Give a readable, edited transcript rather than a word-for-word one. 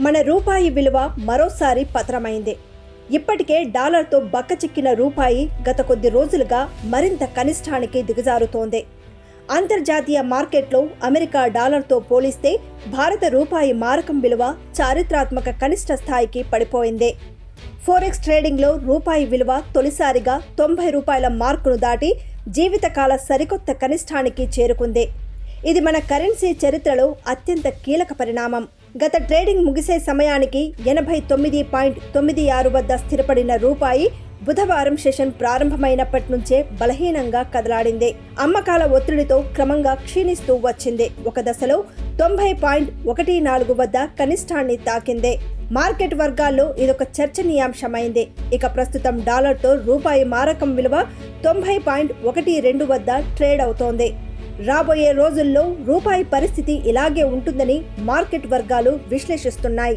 మన రూపాయి విలువ మరోసారి పతనమైంది. ఇప్పటికే డాలర్తో బక్కచిక్కిన రూపాయి గత కొద్ది రోజులుగా మరింత కనిష్టానికి దిగజారుతోంది. అంతర్జాతీయ మార్కెట్లో అమెరికా డాలర్తో పోలిస్తే భారత రూపాయి మారకం విలువ చారిత్రాత్మక కనిష్ట స్థాయికి పడిపోయింది. ఫోరెక్స్ ట్రేడింగ్లో రూపాయి విలువ తొలిసారిగా 90 రూపాయల మార్కును దాటి జీవితకాల సరికొత్త కనిష్టానికి చేరుకుంది. ఇది మన కరెన్సీ చరిత్రలో అత్యంత కీలక పరిణామం. గత ట్రేడింగ్ ముగిసే సమయానికి 89.96 వద్ద స్థిరపడిన రూపాయి బుధవారం సెషన్ ప్రారంభమైనప్పటి నుంచే బలహీనంగా కదలాడింది. అమ్మకాల ఒత్తిడితో క్రమంగా క్షీణిస్తూ వచ్చింది. ఒక దశలో 90.14 వద్ద కనిష్టాన్ని తాకింది. మార్కెట్ వర్గాల్లో ఇదొక చర్చనీయాంశమైంది. ఇక ప్రస్తుతం డాలర్తో రూపాయి మారకం విలువ 90.12 వద్ద ట్రేడ్ అవుతోంది. రాబోయే రోజుల్లో రూపాయి పరిస్థితి ఇలాగే ఉంటుందని మార్కెట్ వర్గాలు విశ్లేషిస్తున్నాయి.